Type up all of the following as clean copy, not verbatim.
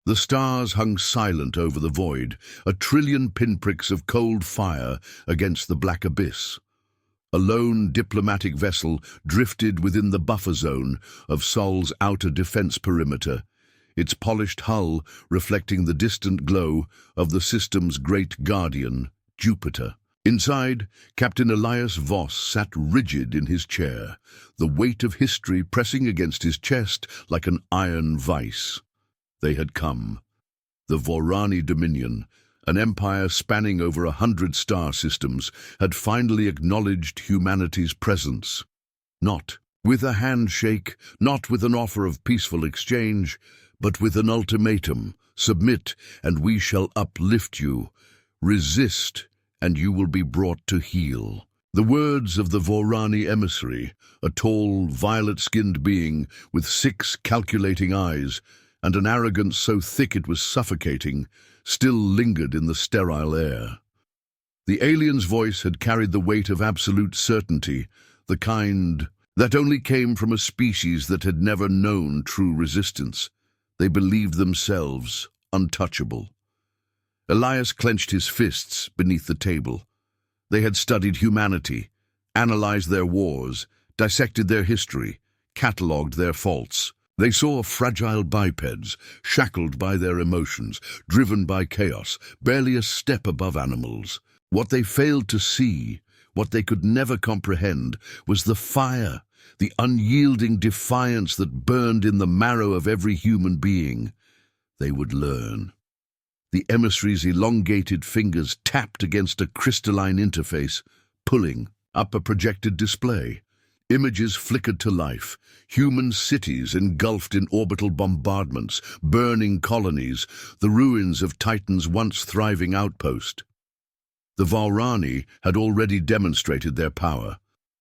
The stars hung silent over the void, a trillion pinpricks of cold fire against the black abyss. A lone diplomatic vessel drifted within the buffer zone of Sol's outer defense perimeter, its polished hull reflecting the distant glow of the system's great guardian, Jupiter. Inside, Captain Elias Voss sat rigid in his chair, the weight of history pressing against his chest like an iron vice. They had come. The Vaurani Dominion, an empire spanning over 100 star systems, had finally acknowledged humanity's presence. Not with a handshake, not with an offer of peaceful exchange, but with an ultimatum: submit, and we shall uplift you. Resist, and you will be brought to heel. The words of the Vaurani emissary, a tall, violet-skinned being with 6 calculating eyes, and an arrogance so thick it was suffocating, still lingered in the sterile air. The alien's voice had carried the weight of absolute certainty, the kind that only came from a species that had never known true resistance. They believed themselves untouchable. Elias clenched his fists beneath the table. They had studied humanity, analyzed their wars, dissected their history, catalogued their faults. They saw fragile bipeds, shackled by their emotions, driven by chaos, barely a step above animals. What they failed to see, what they could never comprehend, was the fire, the unyielding defiance that burned in the marrow of every human being. They would learn. The emissary's elongated fingers tapped against a crystalline interface, pulling up a projected display. Images flickered to life, human cities engulfed in orbital bombardments, burning colonies, the ruins of Titan's once thriving outpost. The Vaurani had already demonstrated their power.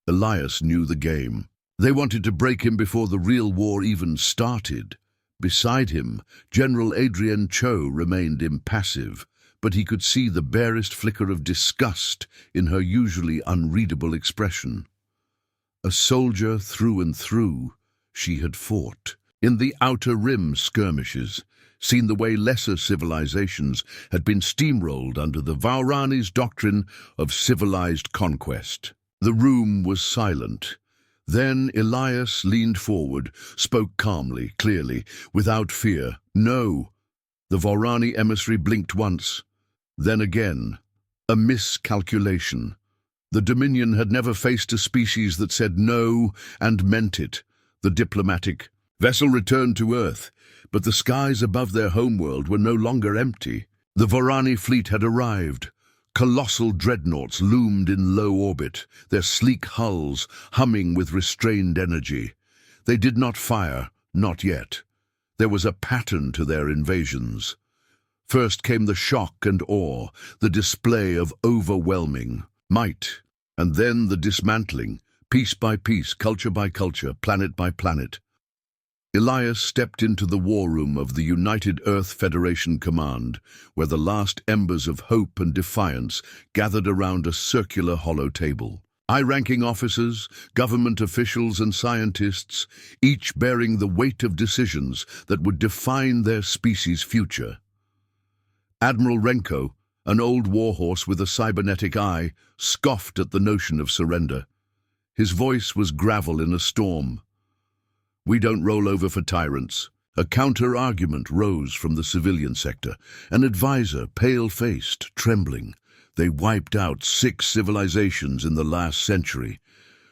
Elias knew the game. They wanted to break him before the real war even started. Beside him, General Adrian Cho remained impassive, but he could see the barest flicker of disgust in her usually unreadable expression. A soldier through and through, she had fought. In the Outer Rim skirmishes, seen the way lesser civilizations had been steamrolled under the Vaurani's doctrine of civilized conquest. The room was silent. Then Elias leaned forward, spoke calmly, clearly, without fear. No. The Vaurani emissary blinked once, then again. A miscalculation. The Dominion had never faced a species that said no and meant it. The diplomatic vessel returned to Earth, but the skies above their homeworld were no longer empty. The Vaurani fleet had arrived. Colossal dreadnoughts loomed in low orbit, their sleek hulls humming with restrained energy. They did not fire, not yet. There was a pattern to their invasions. First came the shock and awe, the display of overwhelming might, and then the dismantling, piece by piece, culture by culture, planet by planet. Elias stepped into the war room of the United Earth Federation Command, where the last embers of hope and defiance gathered around a circular hollow table. High-ranking officers, government officials and scientists, each bearing the weight of decisions that would define their species' future. Admiral Renko, an old warhorse with a cybernetic eye, scoffed at the notion of surrender. His voice was gravel in a storm. "We don't roll over for tyrants." A counter-argument rose from the civilian sector. An advisor, pale-faced, trembling. "They wiped out 6 civilizations in the last century.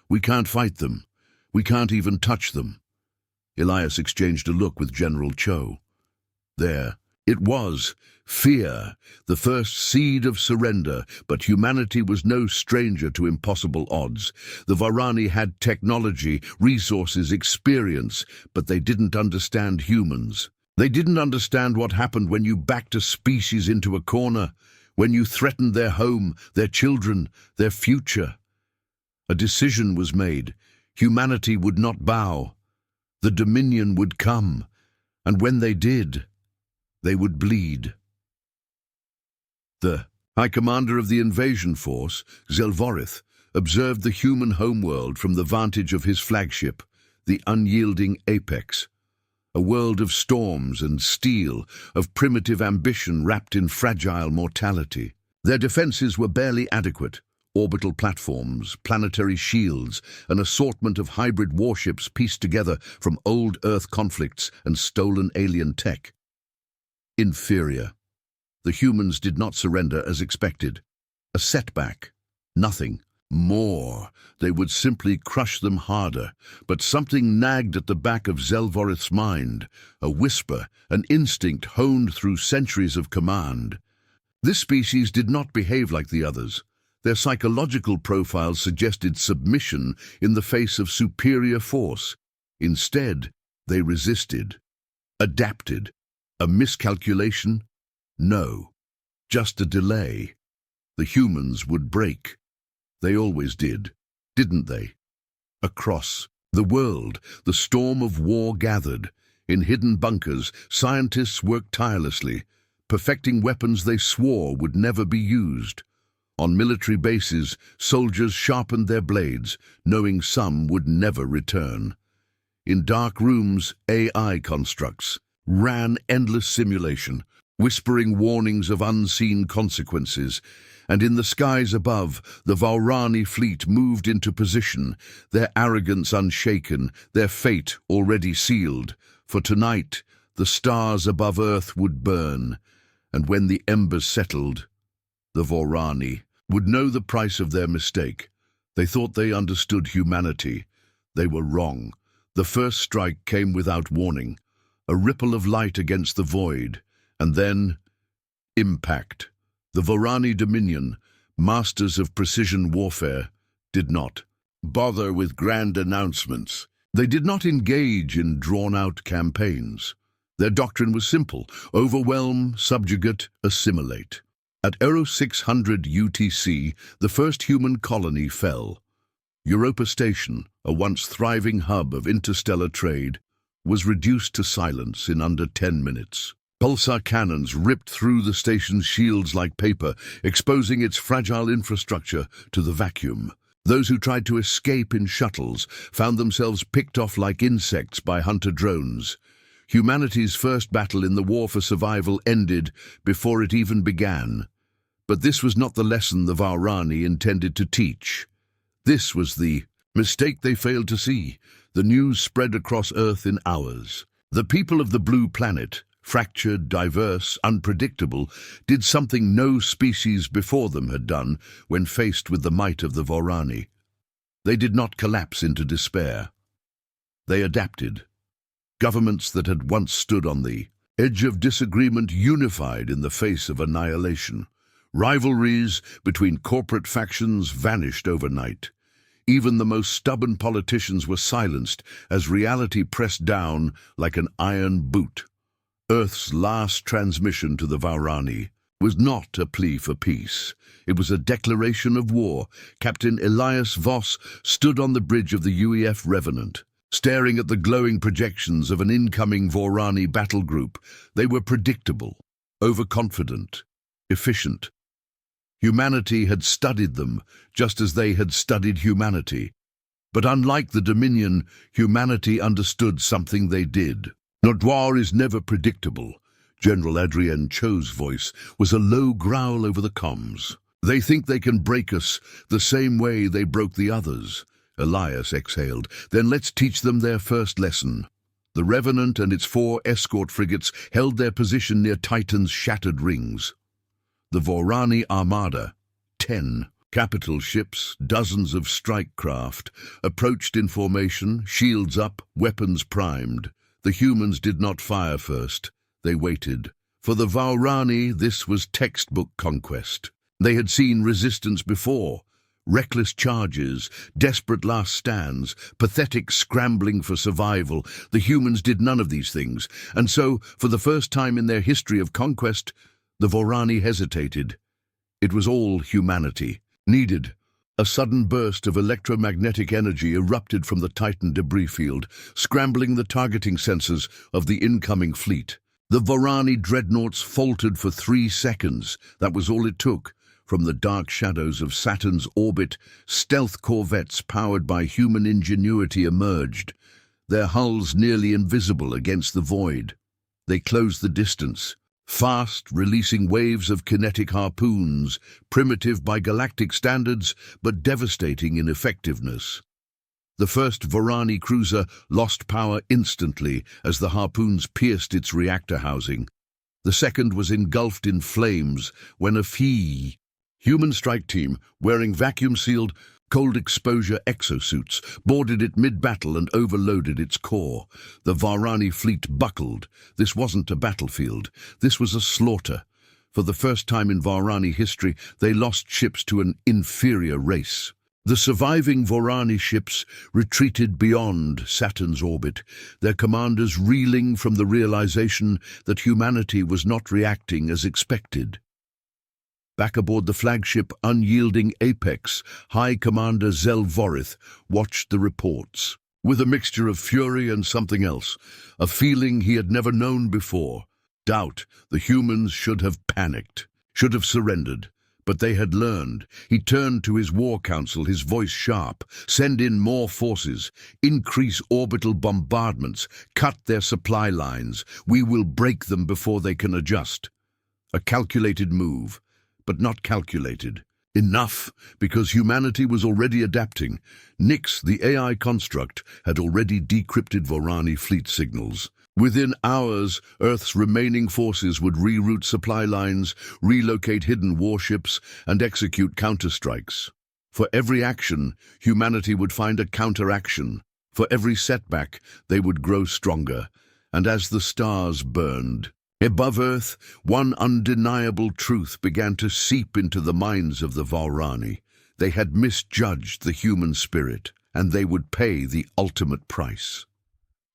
We can't fight them. We can't even touch them." Elias exchanged a look with General Cho. There, it was. Fear, the first seed of surrender, but humanity was no stranger to impossible odds. The Vaurani had technology, resources, experience, but they didn't understand humans. They didn't understand what happened when you backed a species into a corner, when you threatened their home, their children, their future. A decision was made. Humanity would not bow. The Dominion would come, and when they did, they would bleed. The High Commander of the invasion force, Zelvorith, observed the human homeworld from the vantage of his flagship, the unyielding Apex. a world of storms and steel, of primitive ambition wrapped in fragile mortality. Their defenses were barely adequate. Orbital platforms, planetary shields, an assortment of hybrid warships pieced together from old Earth conflicts and stolen alien tech. Inferior. The humans did not surrender as expected. A setback. Nothing. More. They would simply crush them harder. But something nagged at the back of Zelvorith's mind. A whisper, an instinct honed through centuries of command. This species did not behave like the others. Their psychological profiles suggested submission in the face of superior force. Instead, they resisted. Adapted. A miscalculation? No. Just a delay. The humans would break. They always did, didn't they? Across the world, the storm of war gathered. In hidden bunkers, scientists worked tirelessly, perfecting weapons they swore would never be used. On military bases, soldiers sharpened their blades, knowing some would never return. In dark rooms, AI constructs ran endless simulation, whispering warnings of unseen consequences. And in the skies above, the Vaurani fleet moved into position, their arrogance unshaken, their fate already sealed. For tonight, the stars above Earth would burn, and when the embers settled, the Vaurani would know the price of their mistake. They thought they understood humanity. They were wrong. The first strike came without warning, a ripple of light against the void, and then impact. The Vaurani Dominion, masters of precision warfare, did not bother with grand announcements. They did not engage in drawn-out campaigns. Their doctrine was simple: overwhelm, subjugate, assimilate. At 0600 UTC, the first human colony fell. Europa Station, a once thriving hub of interstellar trade, was reduced to silence in under 10 minutes. Pulsar cannons ripped through the station's shields like paper, exposing its fragile infrastructure to the vacuum. Those who tried to escape in shuttles found themselves picked off like insects by hunter drones. Humanity's first battle in the war for survival ended before it even began. But this was not the lesson the Vaurani intended to teach. This was the mistake they failed to see. The news spread across Earth in hours. The people of the blue planet, fractured, diverse, unpredictable, did something no species before them had done when faced with the might of the Vaurani. They did not collapse into despair. They adapted. Governments that had once stood on the edge of disagreement unified in the face of annihilation. Rivalries between corporate factions vanished overnight. Even the most stubborn politicians were silenced as reality pressed down like an iron boot. Earth's last transmission to the Vaurani was not a plea for peace. It was a declaration of war. Captain Elias Voss stood on the bridge of the UEF Revenant, staring at the glowing projections of an incoming Vaurani battle group. They were predictable, overconfident, efficient. Humanity had studied them, just as they had studied humanity. But unlike the Dominion, humanity understood something they did. Noir is never predictable. General Adrien Cho's voice was a low growl over the comms. They think they can break us the same way they broke the others. Elias exhaled. Then let's teach them their first lesson. The Revenant and its 4 escort frigates held their position near Titan's shattered rings. The Vaurani Armada, 10 capital ships, dozens of strike craft, approached in formation, shields up, weapons primed. The humans did not fire first. They waited. For the Vaurani, this was textbook conquest. They had seen resistance before. Reckless charges, desperate last stands, pathetic scrambling for survival. The humans did none of these things. And so, for the first time in their history of conquest, the Vaurani hesitated. It was all humanity needed. A sudden burst of electromagnetic energy erupted from the Titan debris field, scrambling the targeting sensors of the incoming fleet. The Vaurani dreadnoughts faltered for 3 seconds. That was all it took. From the dark shadows of Saturn's orbit, stealth corvettes powered by human ingenuity emerged. their hulls nearly invisible against the void. They closed the distance, fast, releasing waves of kinetic harpoons, primitive by galactic standards, but devastating in effectiveness. The first Vaurani cruiser lost power instantly as the harpoons pierced its reactor housing. The second was engulfed in flames when a human strike team, wearing vacuum-sealed, cold-exposure exosuits, boarded it mid-battle and overloaded its core. The Vaurani fleet buckled. This wasn't a battlefield. This was a slaughter. For the first time in Vaurani history, they lost ships to an inferior race. The surviving Vaurani ships retreated beyond Saturn's orbit, their commanders reeling from the realization that humanity was not reacting as expected. Back aboard the flagship unyielding Apex, High Commander Zell Vorith watched the reports. With a mixture of fury and something else, a feeling he had never known before. Doubt. The humans should have panicked, should have surrendered. But they had learned. He turned to his war council, his voice sharp. Send in more forces. Increase orbital bombardments. Cut their supply lines. We will break them before they can adjust. A calculated move, but not calculated. Enough, because humanity was already adapting. Nyx, the AI construct, had already decrypted Vaurani fleet signals. Within hours, Earth's remaining forces would reroute supply lines, relocate hidden warships, and execute counterstrikes. For every action, humanity would find a counteraction. For every setback, they would grow stronger. And as the stars burned, above Earth, one undeniable truth began to seep into the minds of the Vaurani. They had misjudged the human spirit, and they would pay the ultimate price.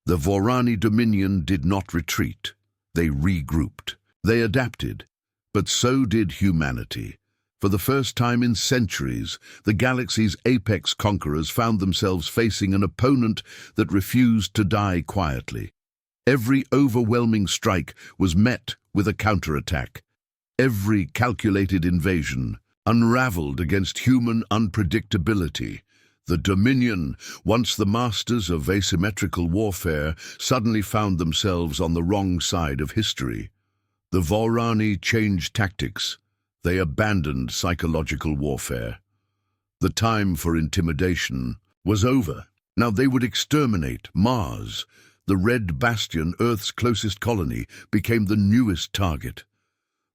The Vaurani Dominion did not retreat. They regrouped. They adapted. But so did humanity. For the first time in centuries, the galaxy's apex conquerors found themselves facing an opponent that refused to die quietly. Every overwhelming strike was met with a counterattack. Every calculated invasion unraveled against human unpredictability. The Dominion, once the masters of asymmetrical warfare, suddenly found themselves on the wrong side of history. The Vaurani changed tactics. They abandoned psychological warfare. The time for intimidation was over. Now they would exterminate Mars. The Red Bastion, Earth's closest colony, became the newest target.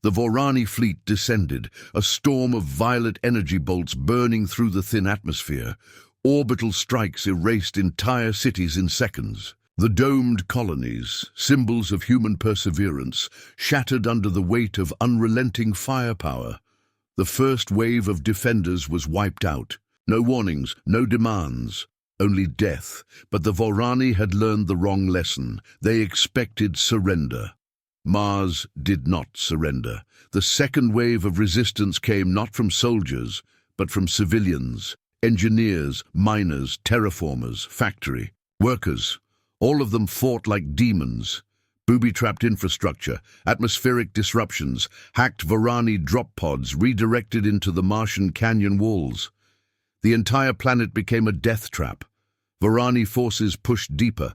The Vaurani fleet descended, a storm of violet energy bolts burning through the thin atmosphere. Orbital strikes erased entire cities in seconds. The domed colonies, symbols of human perseverance, shattered under the weight of unrelenting firepower. The first wave of defenders was wiped out. No warnings, no demands, only death. But the Vaurani had learned the wrong lesson. They expected surrender. Mars did not surrender. The second wave of resistance came not from soldiers, but from civilians, engineers, miners, terraformers, factory workers. All of them fought like demons. Booby-trapped infrastructure, atmospheric disruptions, hacked Vaurani drop pods redirected into the Martian canyon walls. The entire planet became a death trap. Vaurani forces pushed deeper,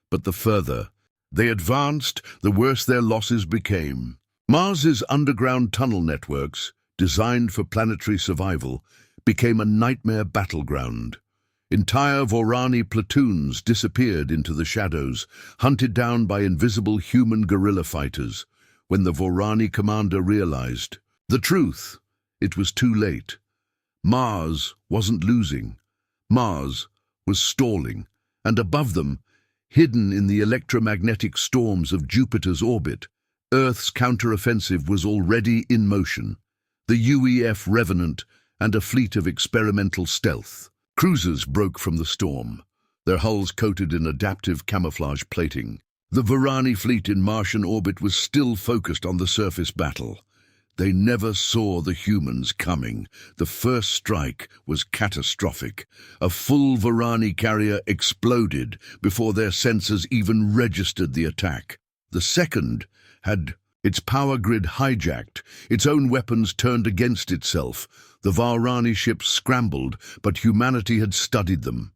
but the further they advanced, the worse their losses became. Mars's underground tunnel networks, designed for planetary survival, became a nightmare battleground. Entire Vaurani platoons disappeared into the shadows, hunted down by invisible human guerrilla fighters. When the Vaurani commander realized the truth, it was too late. Mars wasn't losing. Mars was stalling, and above them, hidden in the electromagnetic storms of Jupiter's orbit, Earth's counteroffensive was already in motion. The UEF Revenant and a fleet of experimental stealth cruisers broke from the storm, their hulls coated in adaptive camouflage plating. The Vaurani fleet in Martian orbit was still focused on the surface battle. They never saw the humans coming. The first strike was catastrophic. A full Vaurani carrier exploded before their sensors even registered the attack. The second had its power grid hijacked, its own weapons turned against itself. The Vaurani ships scrambled, but humanity had studied them.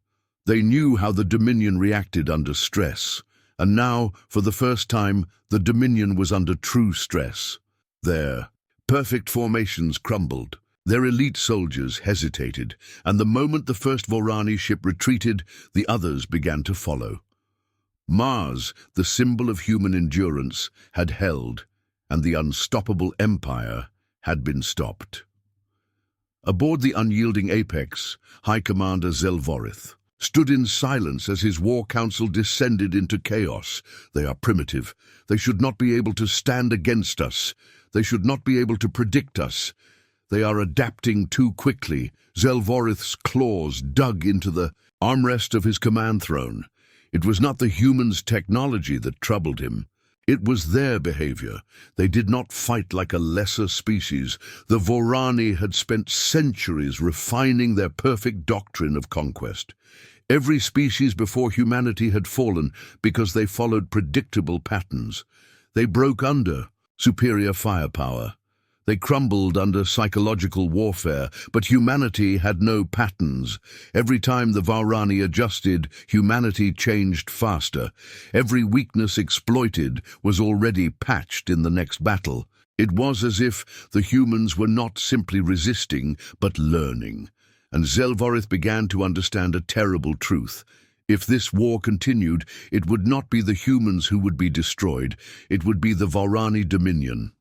They knew how the Dominion reacted under stress, and now, for the first time, the Dominion was under true stress. Their perfect formations crumbled. Their elite soldiers hesitated, and the moment the first Vaurani ship retreated, the others began to follow. Mars, the symbol of human endurance, had held, and the unstoppable empire had been stopped. Aboard the unyielding Apex, High Commander Zelvorith stood in silence as his war council descended into chaos. They are primitive. They should not be able to stand against us. They should not be able to predict us. They are adapting too quickly. Zelvorith's claws dug into the armrest of his command throne. It was not the humans' technology that troubled him. It was their behavior. They did not fight like a lesser species. The Vaurani had spent centuries refining their perfect doctrine of conquest. Every species before humanity had fallen because they followed predictable patterns. They broke under superior firepower. They crumbled under psychological warfare, but humanity had no patterns. Every time the Vaurani adjusted, humanity changed faster. Every weakness exploited was already patched in the next battle. It was as if the humans were not simply resisting, but learning. And Zelvorith began to understand a terrible truth. If this war continued, it would not be the humans who would be destroyed. It would be the Vaurani Dominion.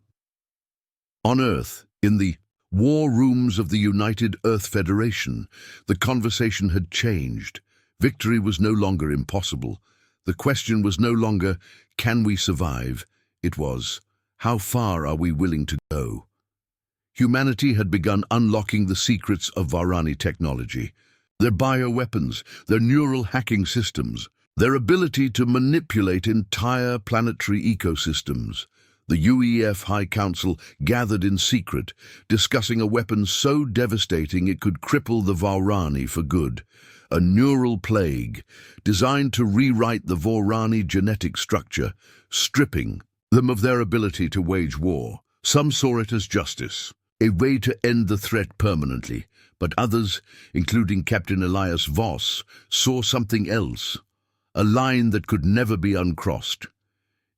On Earth, in the war rooms of the United Earth Federation, the conversation had changed. Victory was no longer impossible. The question was no longer, can we survive? It was, how far are we willing to go? Humanity had begun unlocking the secrets of Vaurani technology. Their bioweapons, their neural hacking systems, their ability to manipulate entire planetary ecosystems. The UEF High Council gathered in secret, discussing a weapon so devastating it could cripple the Vaurani for good. A neural plague, designed to rewrite the Vaurani genetic structure, stripping them of their ability to wage war. Some saw it as justice, a way to end the threat permanently, but others, including Captain Elias Voss, saw something else, a line that could never be uncrossed.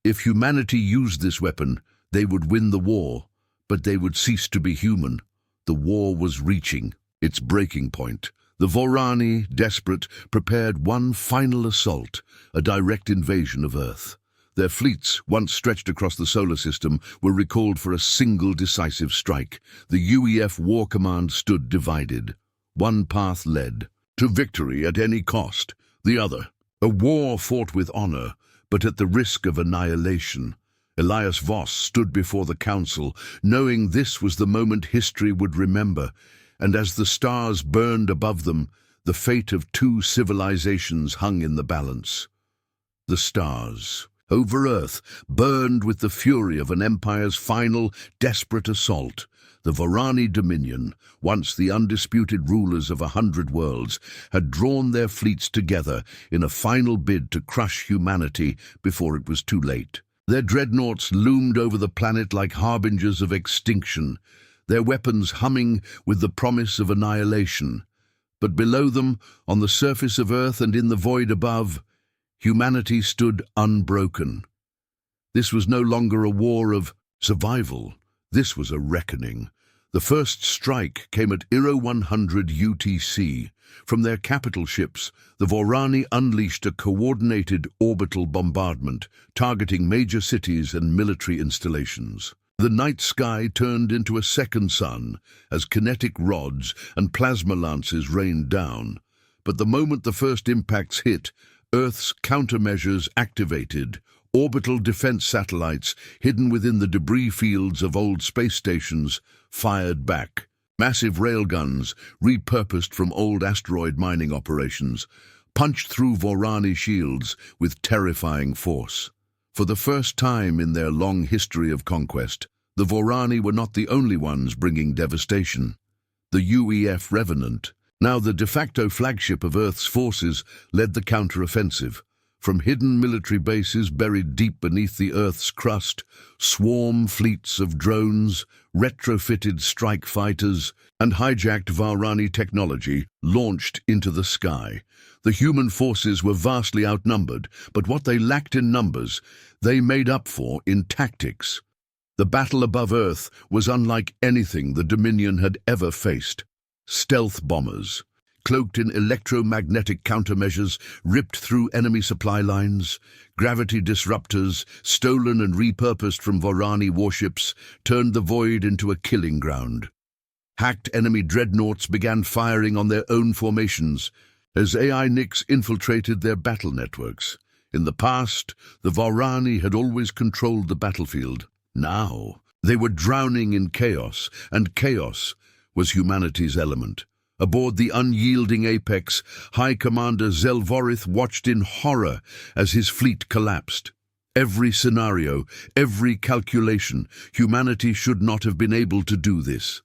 If humanity used this weapon, they would win the war, but they would cease to be human. The war was reaching its breaking point. The Vaurani, desperate, prepared one final assault, a direct invasion of Earth. Their fleets, once stretched across the solar system, were recalled for a single decisive strike. The UEF War Command stood divided. One path led to victory at any cost, the other, a war fought with honor, but at the risk of annihilation. Elias Voss stood before the council, knowing this was the moment history would remember, and as the stars burned above them, the fate of two civilizations hung in the balance. The stars, over Earth, burned with the fury of an empire's final, desperate assault. The Vaurani Dominion, once the undisputed rulers of 100 worlds, had drawn their fleets together in a final bid to crush humanity before it was too late. Their dreadnoughts loomed over the planet like harbingers of extinction, their weapons humming with the promise of annihilation. But below them, on the surface of Earth and in the void above, humanity stood unbroken. This was no longer a war of survival. This was a reckoning. The first strike came at 100 UTC. From their capital ships, the Vaurani unleashed a coordinated orbital bombardment, targeting major cities and military installations. The night sky turned into a second sun as kinetic rods and plasma lances rained down. But the moment the first impacts hit, Earth's countermeasures activated. Orbital defense satellites, hidden within the debris fields of old space stations, fired back. Massive railguns, repurposed from old asteroid mining operations, punched through Vaurani shields with terrifying force. For the first time in their long history of conquest, the Vaurani were not the only ones bringing devastation. The UEF Revenant, now the de facto flagship of Earth's forces, led the counter-offensive. From hidden military bases buried deep beneath the Earth's crust, swarm fleets of drones, retrofitted strike fighters, and hijacked Vaurani technology launched into the sky. The human forces were vastly outnumbered, but what they lacked in numbers, they made up for in tactics. The battle above Earth was unlike anything the Dominion had ever faced. Stealth bombers, cloaked in electromagnetic countermeasures, ripped through enemy supply lines. Gravity disruptors, stolen and repurposed from Vaurani warships, turned the void into a killing ground. Hacked enemy dreadnoughts began firing on their own formations as AI NICs infiltrated their battle networks. In the past, the Vaurani had always controlled the battlefield. Now, they were drowning in chaos, and chaos was humanity's element. Aboard the unyielding Apex, High Commander Zelvorith watched in horror as his fleet collapsed. Every scenario, every calculation, humanity should not have been able to do this.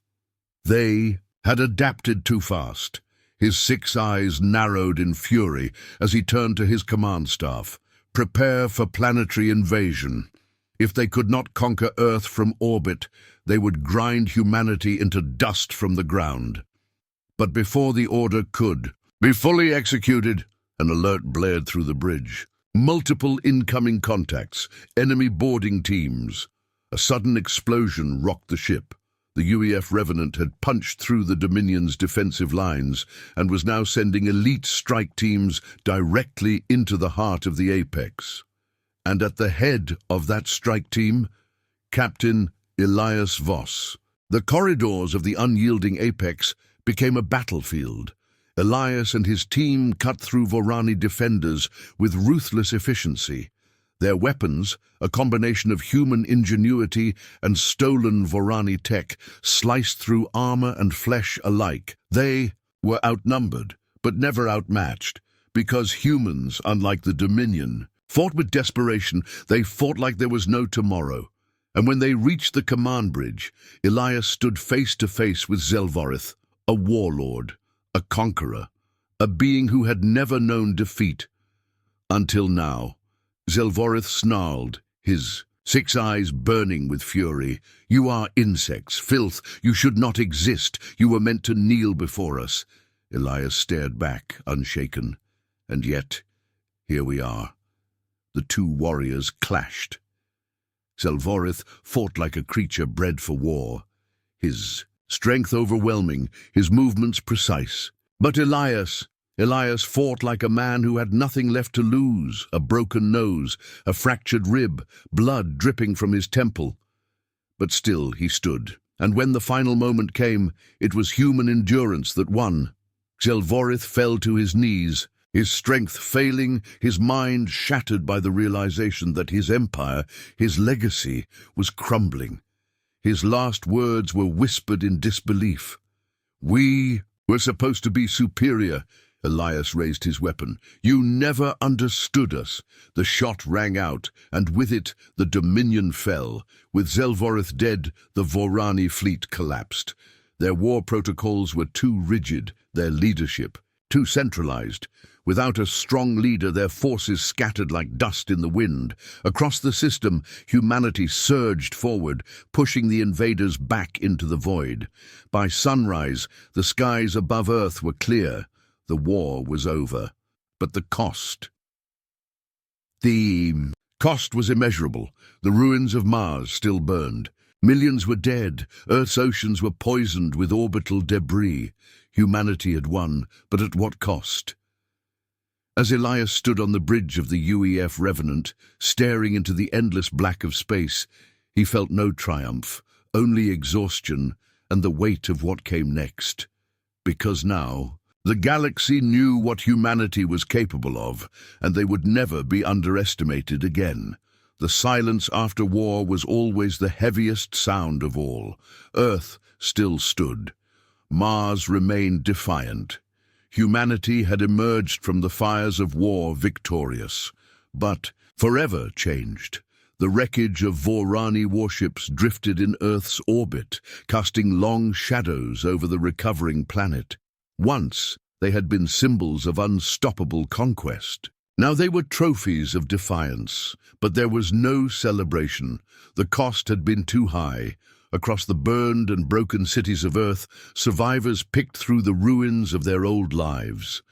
They had adapted too fast. His 6 eyes narrowed in fury as he turned to his command staff. Prepare for planetary invasion. If they could not conquer Earth from orbit, they would grind humanity into dust from the ground. But before the order could be fully executed, an alert blared through the bridge. Multiple incoming contacts, enemy boarding teams. A sudden explosion rocked the ship. The UEF Revenant had punched through the Dominion's defensive lines and was now sending elite strike teams directly into the heart of the Apex. And at the head of that strike team, Captain Elias Voss. The corridors of the unyielding Apex became a battlefield. Elias and his team cut through Vaurani defenders with ruthless efficiency. Their weapons, a combination of human ingenuity and stolen Vaurani tech, sliced through armor and flesh alike. They were outnumbered, but never outmatched, because humans, unlike the Dominion, fought with desperation. They fought like there was no tomorrow. And when they reached the command bridge, Elias stood face to face with Zelvorith, a warlord, a conqueror, a being who had never known defeat. Until now. Zelvorith snarled, his 6 eyes burning with fury. You are insects, filth. You should not exist. You were meant to kneel before us. Elias stared back, unshaken. And yet, here we are. The 2 warriors clashed. Zelvorith fought like a creature bred for war. His strength overwhelming, his movements precise. But Elias fought like a man who had nothing left to lose, a broken nose, a fractured rib, blood dripping from his temple. But still he stood, and when the final moment came, it was human endurance that won. Zelvorith fell to his knees, his strength failing, his mind shattered by the realization that his empire, his legacy, was crumbling. His last words were whispered in disbelief. We were supposed to be superior. Elias raised his weapon. You never understood us. The shot rang out, and with it the Dominion fell. With Zelvorith dead, the Vaurani fleet collapsed. Their war protocols were too rigid, their leadership too centralized. Without a strong leader, their forces scattered like dust in the wind. Across the system, humanity surged forward, pushing the invaders back into the void. By sunrise, the skies above Earth were clear. The war was over. But the cost? The cost was immeasurable. The ruins of Mars still burned. Millions were dead. Earth's oceans were poisoned with orbital debris. Humanity had won, but at what cost? As Elias stood on the bridge of the UEF Revenant, staring into the endless black of space, he felt no triumph, only exhaustion and the weight of what came next. Because now, the galaxy knew what humanity was capable of, and they would never be underestimated again. The silence after war was always the heaviest sound of all. Earth still stood. Mars remained defiant. Humanity had emerged from the fires of war victorious, but forever changed. The wreckage of Vaurani warships drifted in Earth's orbit, casting long shadows over the recovering planet. Once, they had been symbols of unstoppable conquest. Now they were trophies of defiance, but there was no celebration. The cost had been too high. Across the burned and broken cities of Earth, survivors picked through the ruins of their old lives.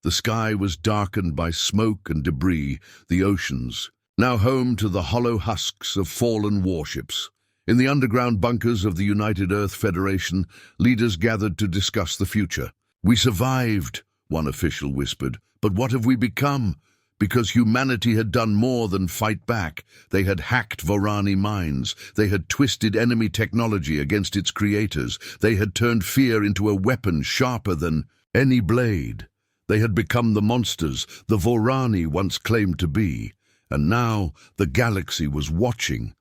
The sky was darkened by smoke and debris, the oceans, now home to the hollow husks of fallen warships. In the underground bunkers of the United Earth Federation, leaders gathered to discuss the future. "We survived," one official whispered, "but what have we become?" Because humanity had done more than fight back. They had hacked Vaurani minds. They had twisted enemy technology against its creators. They had turned fear into a weapon sharper than any blade. They had become the monsters the Vaurani once claimed to be. And now the galaxy was watching.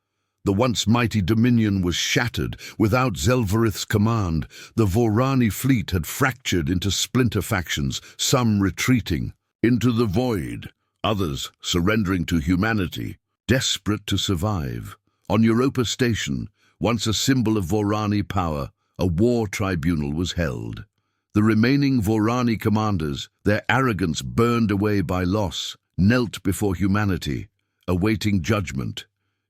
The once mighty Dominion was shattered. Without Zelvarith's command, the Vaurani fleet had fractured into splinter factions, some retreating into the void, others surrendering to humanity, desperate to survive. On Europa Station, once a symbol of Vaurani power, a war tribunal was held. The remaining Vaurani commanders, their arrogance burned away by loss, knelt before humanity, awaiting judgment.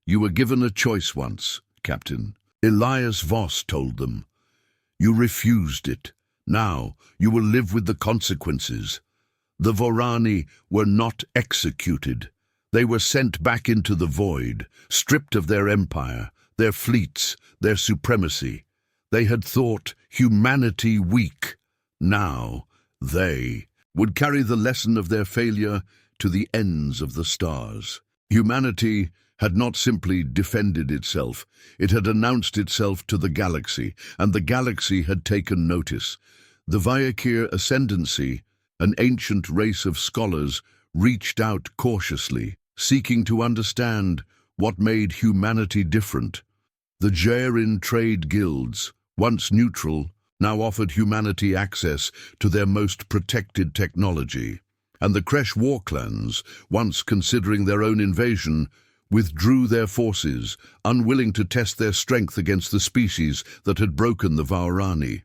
"You were given a choice once, Captain," Elias Voss told them. "You refused it. Now you will live with the consequences." The Vaurani were not executed. They were sent back into the void, stripped of their empire, their fleets, their supremacy. They had thought humanity weak. Now they would carry the lesson of their failure to the ends of the stars. Humanity had not simply defended itself, it had announced itself to the galaxy, and the galaxy had taken notice. The Vaikir Ascendancy, an ancient race of scholars, reached out cautiously, seeking to understand what made humanity different. The Jairin trade guilds, once neutral, now offered humanity access to their most protected technology. And the Kresh war clans, once considering their own invasion, withdrew their forces, unwilling to test their strength against the species that had broken the Vaurani.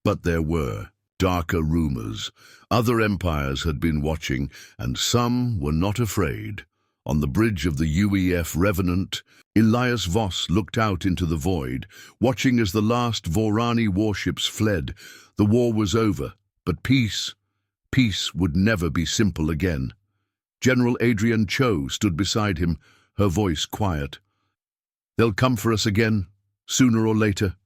But there were darker rumors. Other empires had been watching, and some were not afraid. On the bridge of the UEF Revenant, Elias Voss looked out into the void, watching as the last Vaurani warships fled. The war was over, but peace would never be simple again. General Adrian Cho stood beside him, her voice quiet. "They'll come for us again, sooner or later."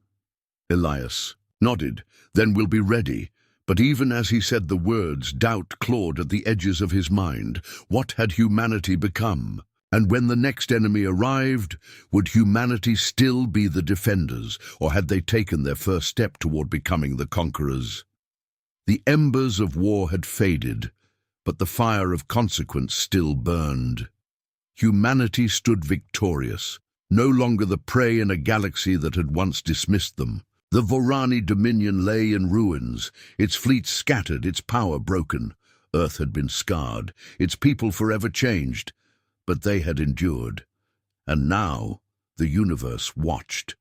Elias nodded. "Then we'll be ready." But even as he said the words, doubt clawed at the edges of his mind. What had humanity become? And when the next enemy arrived, would humanity still be the defenders, or had they taken their first step toward becoming the conquerors? The embers of war had faded, but the fire of consequence still burned. Humanity stood victorious, no longer the prey in a galaxy that had once dismissed them. The Vaurani Dominion lay in ruins, its fleet scattered, its power broken. Earth had been scarred, its people forever changed, but they had endured. And now the universe watched.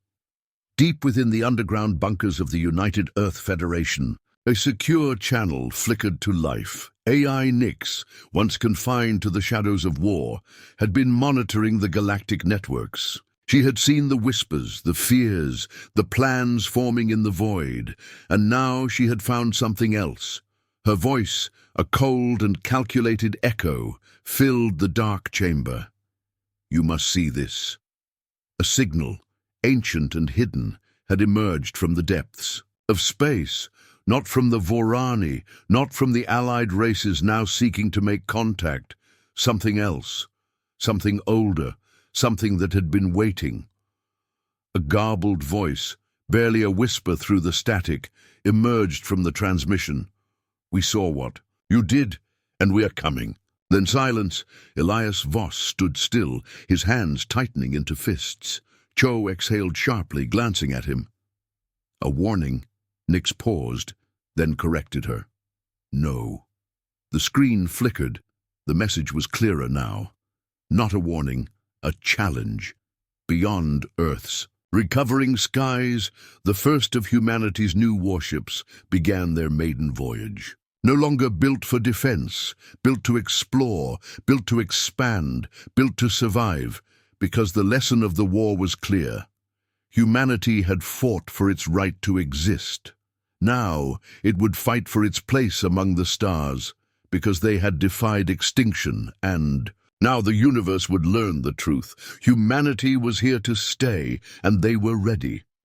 Deep within the underground bunkers of the United Earth Federation, a secure channel flickered to life. AI Nyx, once confined to the shadows of war, had been monitoring the galactic networks. She had seen the whispers, the fears, the plans forming in the void, and now she had found something else. Her voice, a cold and calculated echo, filled the dark chamber. "You must see this." A signal, ancient and hidden, had emerged from the depths of space, not from the Vaurani, not from the allied races now seeking to make contact. Something else, something older, something that had been waiting. A garbled voice, barely a whisper through the static, emerged from the transmission. "We saw what you did, and we are coming." Then silence. Elias Voss stood still, his hands tightening into fists. Cho exhaled sharply, glancing at him. "A warning." Nyx paused, then corrected her. "No." The screen flickered. The message was clearer now. Not a warning. A challenge. Beyond Earth's recovering skies, the first of humanity's new warships began their maiden voyage. No longer built for defense, built to explore, built to expand, built to survive, because the lesson of the war was clear. Humanity had fought for its right to exist. Now it would fight for its place among the stars, because they had defied extinction, and now the universe would learn the truth. Humanity was here to stay, and they were ready.